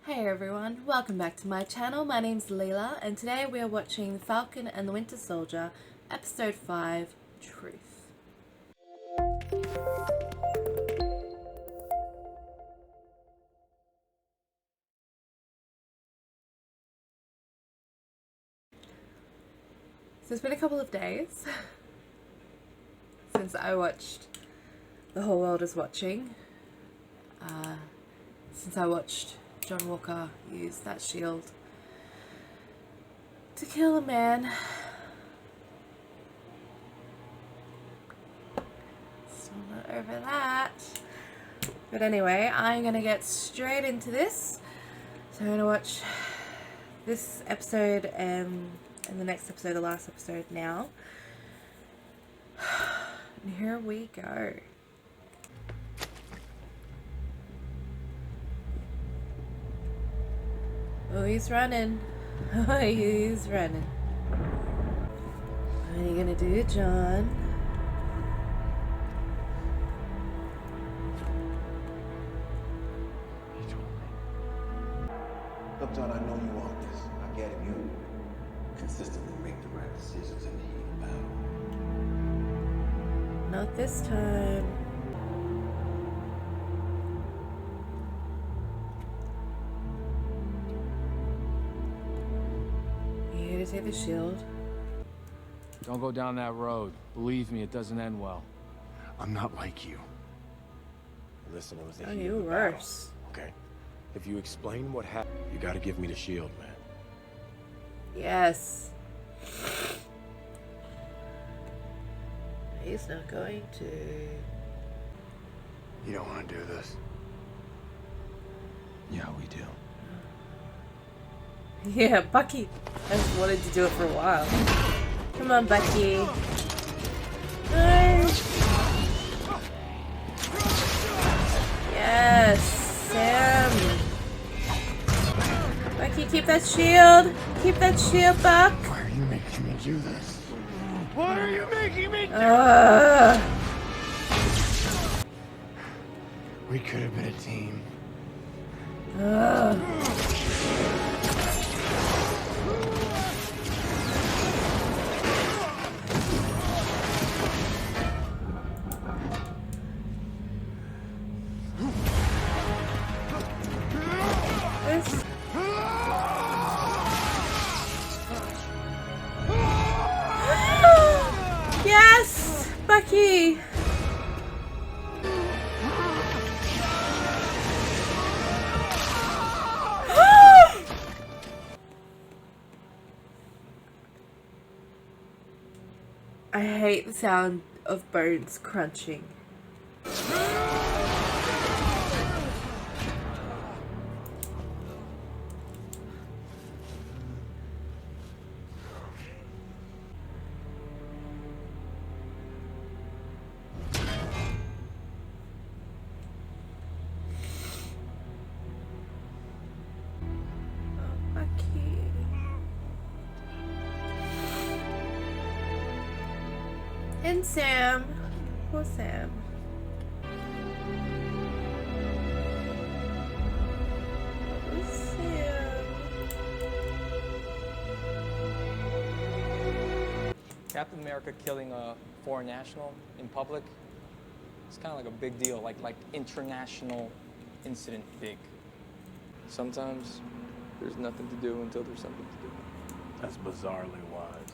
Hey everyone, welcome back to my channel. My name's Leela and today we are watching Falcon and the Winter Soldier, Episode 5, Truth. So it's been a couple of days since I watched The Whole World Is Watching, since I watched John Walker use that shield to kill a man. Still not over that. But anyway, I'm gonna get straight into this. So I'm gonna watch this episode and the next episode, the last episode now. And here we go. Oh, he's running. Oh, he's running. What are you gonna do, John? He told me. Look, John, I know you want this. I get it. You consistently make the right decisions in the heat of battle. Not this time. You here to take the shield? Don't go down that road. Believe me, it doesn't end well. I'm not like you. Listen, it was the Oh, heat you're of the battle, worse. okay? If you explain what happened, you gotta give me the shield, man. Yes. He's not going to. You don't want to do this. Yeah, we do. Yeah, Bucky has wanted to do it for a while. Come on, Bucky. No. Yes, Sam. Bucky, keep that shield. Keep that shield, Buck. Why are you making me do this? Why are you making me do We could have been a team. This. Yes, Bucky. I hate the sound of bones crunching. And Sam. Poor Sam. Poor Sam. Captain America killing a foreign national in public, it's kind of like a big deal, like international incident big. Sometimes there's nothing to do until there's something to do. That's bizarrely wise.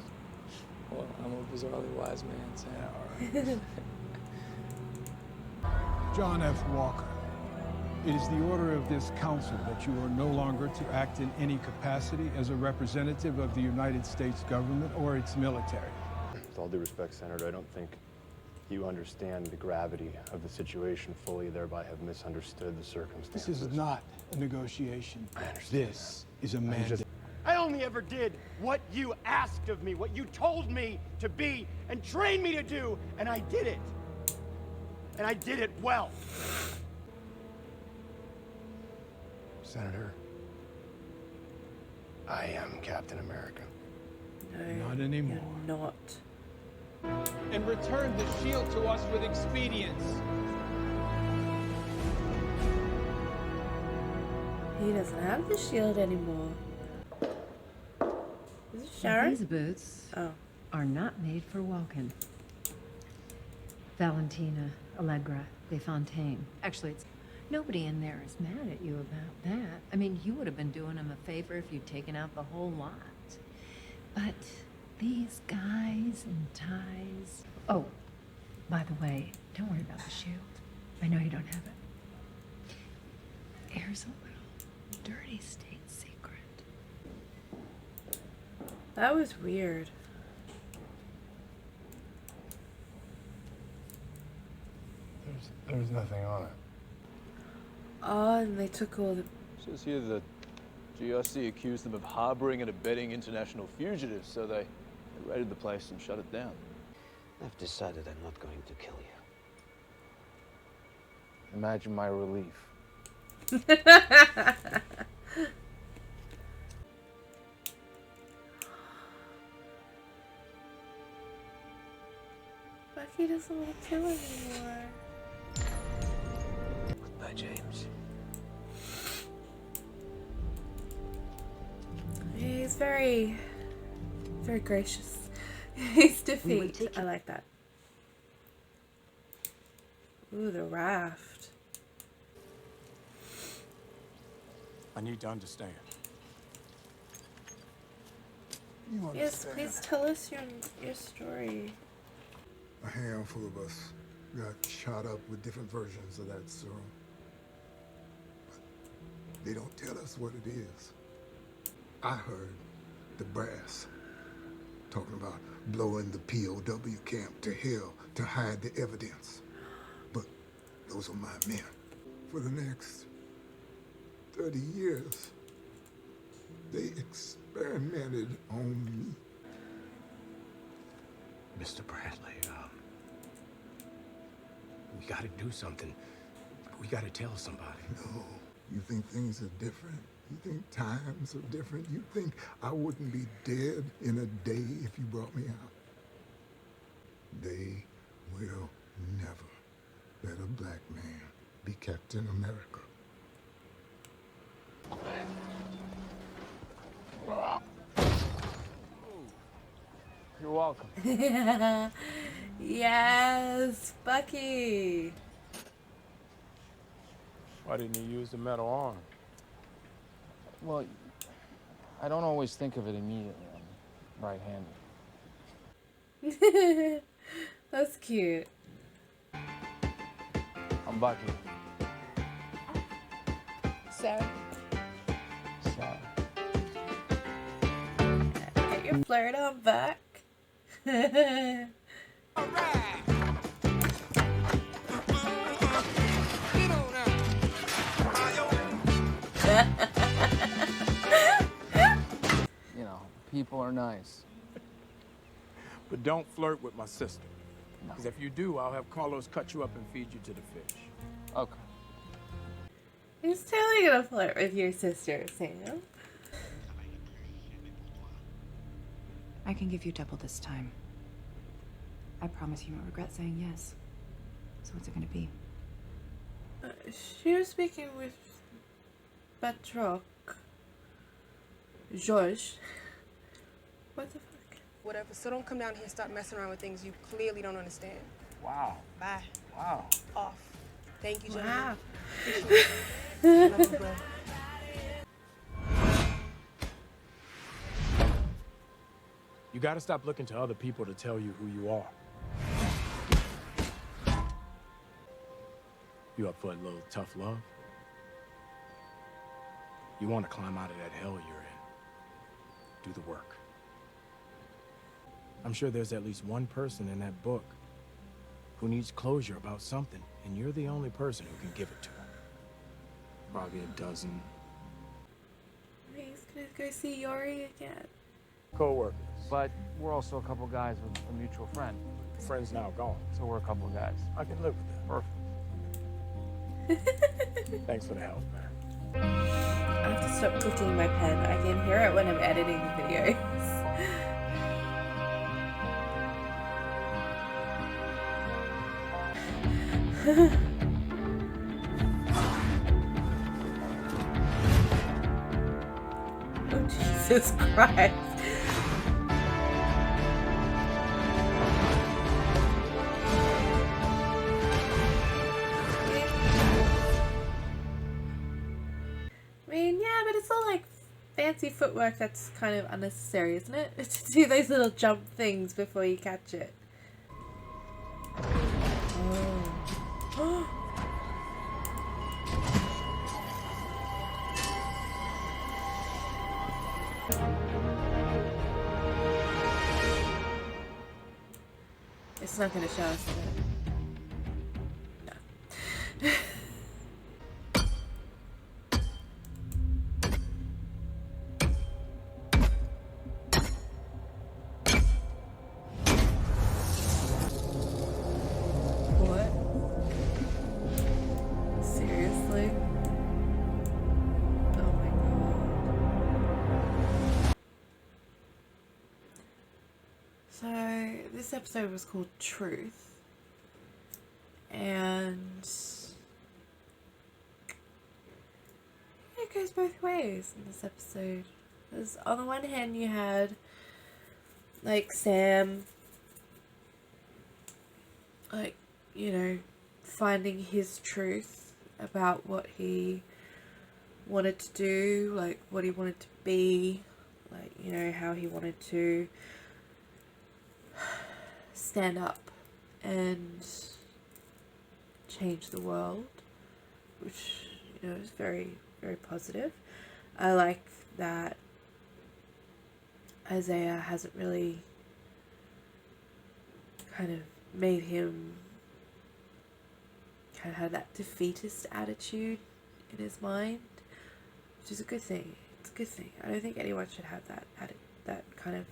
Well, I'm a bizarrely wise man, Sam. Yeah, all right. John F. Walker, it is the order of this council that you are no longer to act in any capacity as a representative of the United States government or its military. With all due respect, Senator, I don't think you understand the gravity of the situation fully, thereby have misunderstood the circumstances. This is not a negotiation. I understand This is a mandate. I only ever did what you asked of me, what you told me to be and trained me to do, and I did it. And I did it well. Senator, I am Captain America. No, Not anymore. you're not. And return the shield to us with expedience. He doesn't have the shield anymore. Is it Sharon? These boots Oh. are not made for walking. Valentina Allegra de Fontaine. Actually, it's nobody in there is mad at you about that. I mean, you would have been doing them a favor if you'd taken out the whole lot. But these guys in ties. Oh, by the way, don't worry about the shield. I know you don't have it. Here's a little dirty state secret. That was weird. There's nothing on it. Oh, and they took all the... It says here that GRC accused them of harboring and abetting international fugitives, so they raided the place and shut it down. I've decided I'm not going to kill you. Imagine my relief. Bucky doesn't want to kill anymore. Goodbye, James. He's very gracious. He's defeat. I like that. Ooh, the raft. I need to understand. Yes, please tell us your story. A handful of us got shot up with different versions of that serum. But they don't tell us what it is. I heard the brass talking about blowing the POW camp to hell to hide the evidence. But those are my men. For the next 30 years, they experimented on me. Mr. Bradley, we gotta do something. We gotta tell somebody. No, you think things are different? You think times are different? You think I wouldn't be dead in a day if you brought me out? They will never let a black man be Captain America. You're welcome. Yes, Bucky. Why didn't you use the metal arm? Well, I don't always think of it immediately. I'm right-handed. That's cute. I'm Bucky. Sarah. Sorry. Get your flirt on back. You know, people are nice. But don't flirt with my sister. No. Because if you do, I'll have Carlos cut you up and feed you to the fish. Okay. He's totally gonna flirt with your sister, Sam. I can give you double this time. I promise you won't regret saying yes. So what's it gonna be? She was speaking with Batroc. George. What the fuck? Whatever, so don't come down here and start messing around with things you clearly don't understand. Wow. Bye. Wow. Off. Thank you, gentlemen. Wow. Love you, bro. You gotta stop looking to other people to tell you who you are. You up for a little tough love? You want to climb out of that hell you're in. Do the work. I'm sure there's at least one person in that book who needs closure about something, and you're the only person who can give it to them. Probably a dozen. He's gonna go see Yori again. Co-workers. But we're also a couple guys with a mutual friend. Friends now gone. So we're a couple guys. I can live with that. Perfect. Thanks for the help, man. I have to stop clicking my pen. I can hear it when I'm editing the videos. Jesus Christ. I mean, yeah, but it's all like fancy footwork that's kind of unnecessary, isn't it? To do those little jump things before you catch it. Oh. It's not going to show us that. No. What? Seriously? Oh my god. So, this episode was called Truth. And it goes both ways in this episode. Because on the one hand you had like Sam, like, you know, finding his truth about what he wanted to do, like what he wanted to be, like, you know, how he wanted to stand up and change the world, which, you know, is very, very positive. I like that Isaiah hasn't really kind of made him kind of have that defeatist attitude in his mind, which is a good thing. It's a good thing. I don't think anyone should have that kind of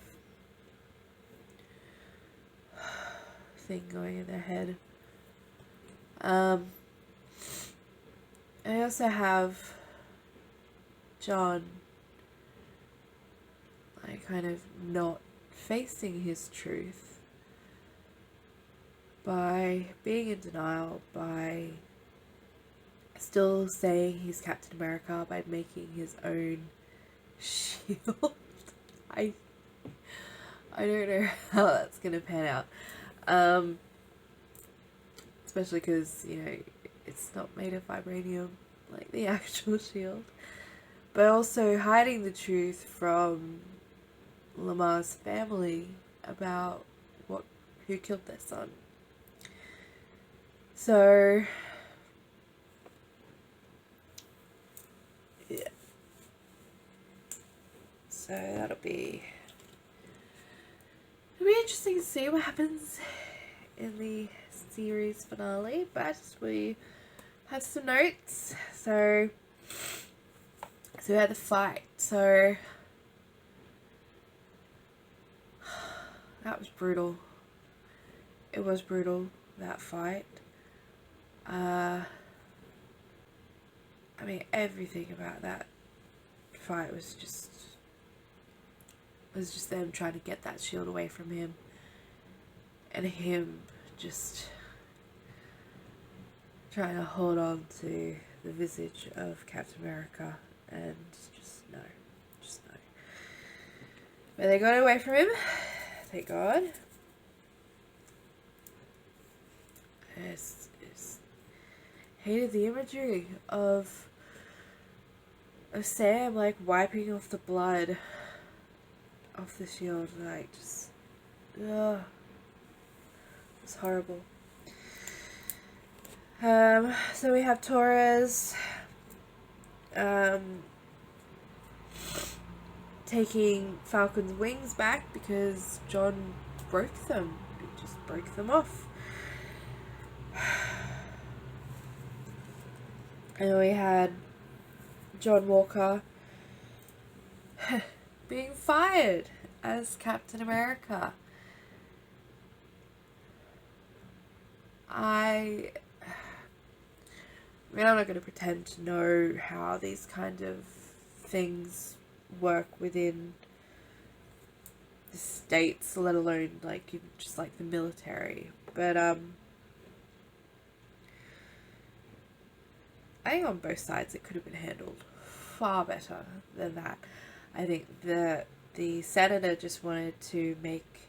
thing going in their head. I also have John, like, kind of not facing his truth by being in denial, by still saying he's Captain America, by making his own shield. I don't know how that's gonna pan out. Especially because, you know, it's not made of vibranium like the actual shield. But also hiding the truth from Lamar's family about who killed their son. So yeah. So it'll be interesting to see what happens in the series finale, but we have some notes. So we had the fight. So that was brutal. It was brutal, that fight. I mean, everything about that fight was just them trying to get that shield away from him, and him just trying to hold on to the visage of Captain America, and just no. But they got away from him, thank God. It's hated the imagery of Sam, like, wiping off the blood off the shield, like, just, ugh. It's horrible. So we have Torres taking Falcon's wings back because John broke them. He just broke them off. And we had John Walker being fired as Captain America. I mean, I'm not going to pretend to know how these kind of things work within the states, let alone like just like the military. But I think on both sides it could have been handled far better than that. I think the senator just wanted to make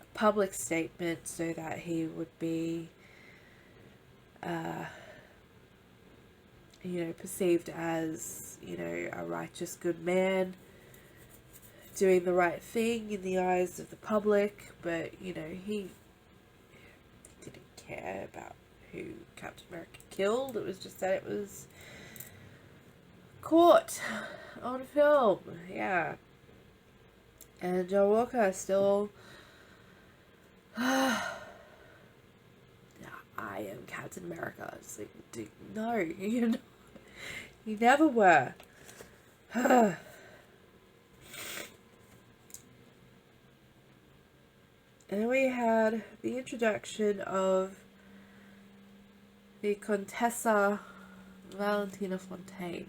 a public statement so that he would be, you know, perceived as, you know, a righteous good man, doing the right thing in the eyes of the public. But, you know, he didn't care about who Captain America killed. It was just that it was caught on film. Yeah. And John Walker still I am Captain America. It's like, dude, no, you're not. You never were. And then we had the introduction of the Contessa Valentina Fontaine.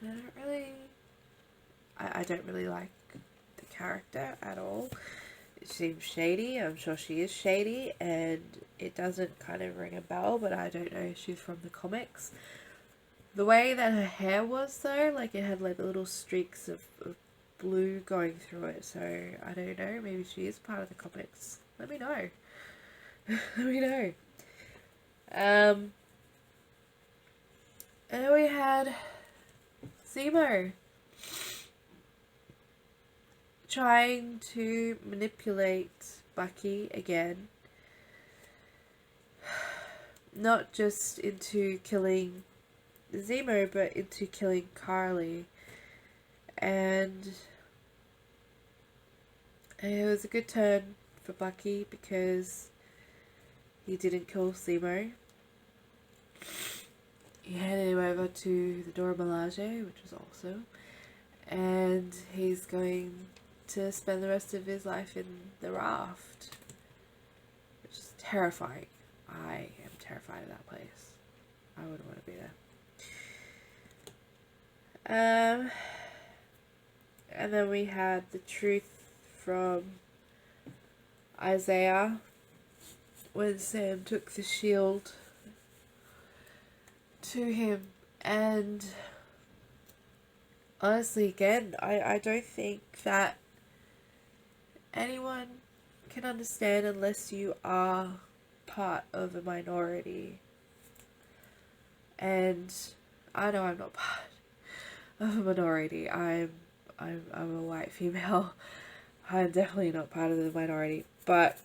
And I don't really like the character at all. It seems shady. I'm sure she is shady, and it doesn't kind of ring a bell, but I don't know if she's from the comics. The way that her hair was, though, like it had like the little streaks of blue going through it, so I don't know, maybe she is part of the comics. Let me know. Let me know. And then we had Zemo trying to manipulate Bucky again, not just into killing Zemo, but into killing Carly. And it was a good turn for Bucky because he didn't kill Zemo. He handed him over to the Dora Milaje, which was awesome. And he's going to spend the rest of his life in the raft, which is terrifying. I am terrified of that place. I wouldn't want to be there. And then we had the truth from Isaiah when Sam took the shield to him. And honestly, again, I don't think that anyone can understand unless you are part of a minority. And I know I'm not part of a minority. I'm a white female. I'm definitely not part of the minority, but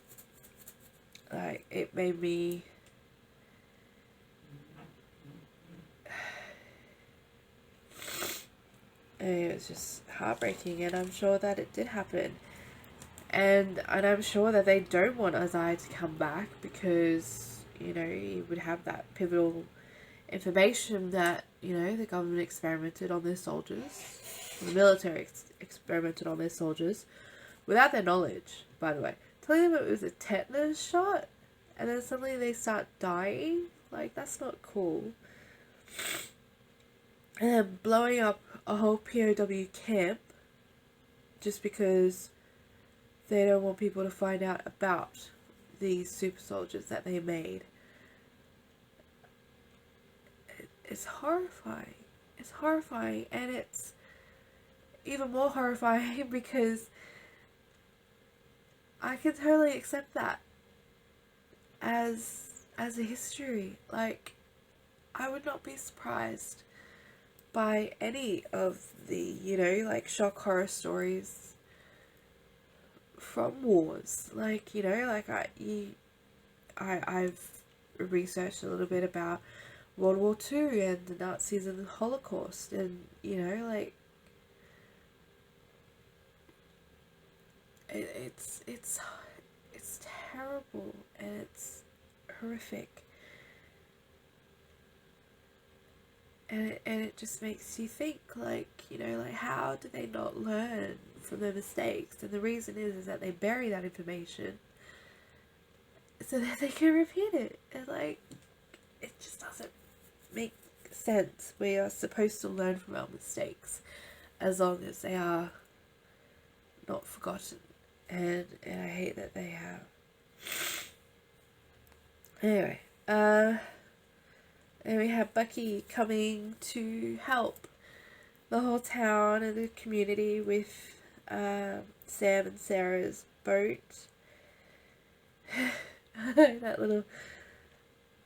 like it made me it was just heartbreaking, and I'm sure that it did happen. And I'm sure that they don't want Isaiah to come back because, you know, he would have that pivotal information that, you know, the government experimented on their soldiers, the military experimented on their soldiers without their knowledge, by the way. Telling them it was a tetanus shot and then suddenly they start dying, like, that's not cool. And then blowing up a whole POW camp just because they don't want people to find out about these super soldiers that they made. It's horrifying. It's horrifying, and it's even more horrifying because I can totally accept that as a history. Like, I would not be surprised by any of the, you know, like, shock horror stories from wars. Like, you know, like I've researched a little bit about World War II and the Nazis and the Holocaust, and, you know, like, it's terrible and it's horrific, and it just makes you think, like, you know, like, how do they not learn from their mistakes? And the reason is that they bury that information so that they can repeat it, and, like, it just doesn't make sense. We are supposed to learn from our mistakes as long as they are not forgotten, and I hate that they have. Anyway, And we have Bucky coming to help the whole town and the community with Sam and Sarah's boat. That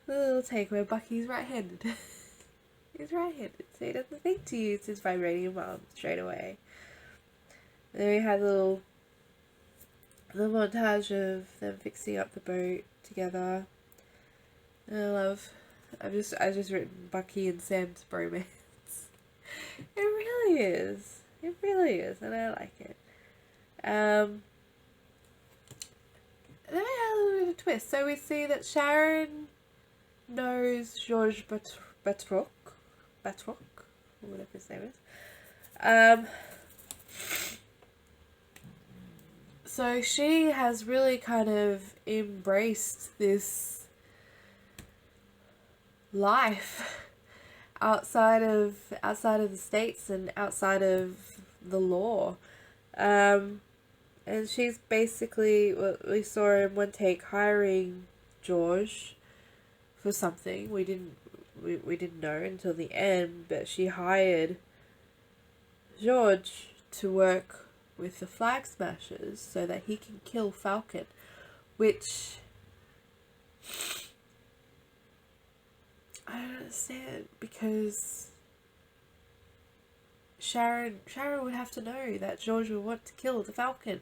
little take where Bucky's right-handed. He's right-handed, so he doesn't think to use his vibranium arm straight away. And then we had a little montage of them fixing up the boat together. And I've just written Bucky and Sam's bromance. It really is. It really is, and I like it. Then we had a little bit of a twist. So we see that Sharon knows Georges Batroc, or whatever his name is. So she has really kind of embraced this life outside of the States and outside of the law. And she's basically, what we saw in one take, hiring George for something. We didn't know until the end, but she hired George to work with the Flag Smashers so that he can kill Falcon, which I don't understand, because Sharon would have to know that George would want to kill the Falcon.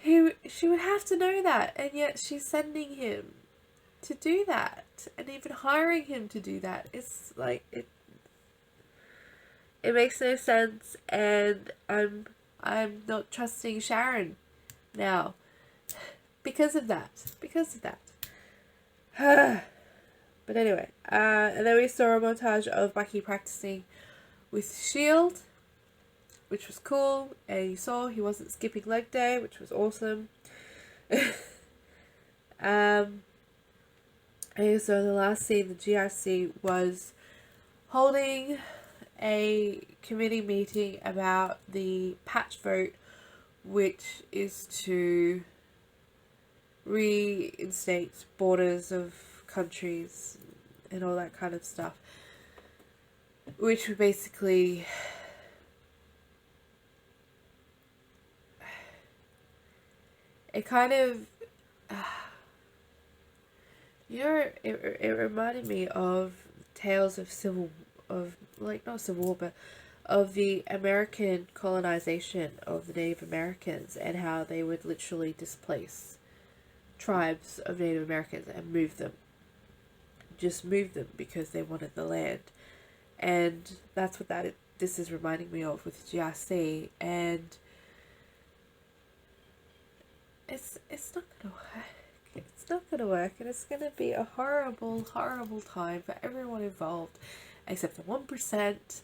She would have to know that, and yet she's sending him to do that, and even hiring him to do that. It's like it makes no sense, and I'm not trusting Sharon now because of that. But anyway, and then we saw a montage of Bucky practicing with S.H.I.E.L.D., which was cool, and you saw he wasn't skipping leg day, which was awesome. And so the last scene, the GIC was holding a committee meeting about the patch vote, which is to reinstate borders of countries and all that kind of stuff, which would basically it kind of it reminded me of tales of not Civil War, but of the American colonization of the Native Americans, and how they would literally displace tribes of Native Americans and move them because they wanted the land. And that's what this is reminding me of with GIC, and it's not gonna work. It's not gonna work, and it's gonna be a horrible time for everyone involved, except the 1%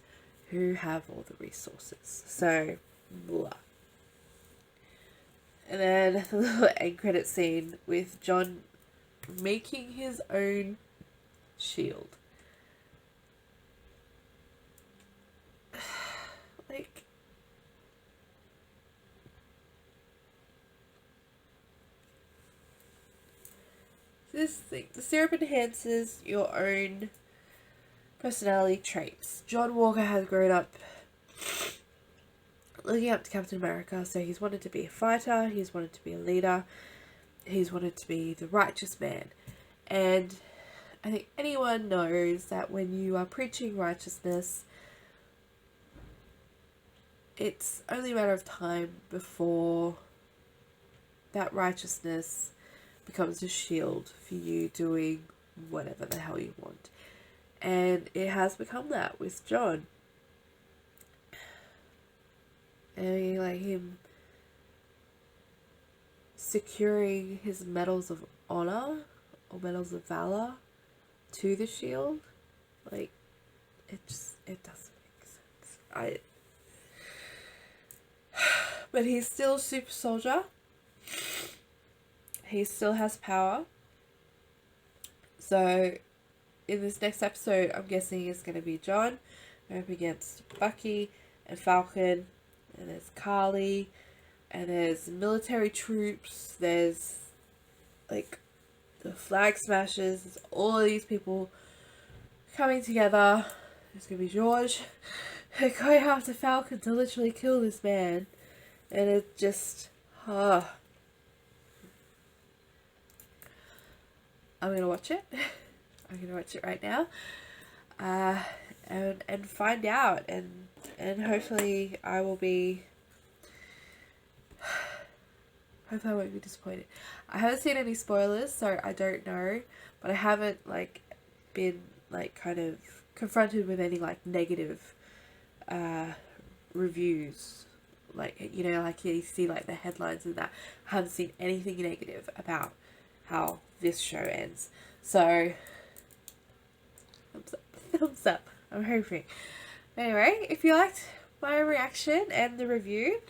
who have all the resources. So, blah. And then the little end credit scene with John making his own shield. Like, this thing, the syrup enhances your own personality traits. John Walker has grown up looking up to Captain America, so he's wanted to be a fighter, he's wanted to be a leader, he's wanted to be the righteous man. And I think anyone knows that when you are preaching righteousness, it's only a matter of time before that righteousness becomes a shield for you doing whatever the hell you want. And it has become that with John. I mean, like, him securing his medals of honor or medals of valor to the shield, like, it doesn't make sense. But he's still super soldier. He still has power. So in this next episode, I'm guessing it's going to be John up against Bucky and Falcon, and there's Carly, and there's military troops, there's like the Flag Smashers, there's all of these people coming together. It's gonna be George going after Falcon to literally kill this man, and it just, I'm gonna watch it. I'm gonna watch it right now, and find out, and hopefully I will be. Hopefully I won't be disappointed. I haven't seen any spoilers, so I don't know, but I haven't like been like kind of confronted with any like negative reviews, like, you know, like you see like the headlines and that. I haven't seen anything negative about how this show ends, so thumbs up. I'm hoping. Anyway, if you liked my reaction and the review,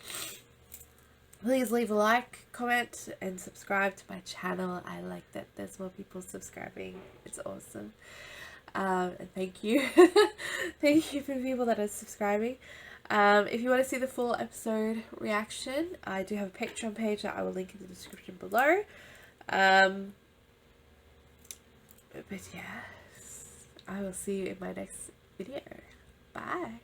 please leave a like, comment, and subscribe to my channel. I like that there's more people subscribing. It's awesome. And thank you. Thank you for the people that are subscribing. If you want to see the full episode reaction, I do have a Patreon page that I will link in the description below. But yes, I will see you in my next video. Bye.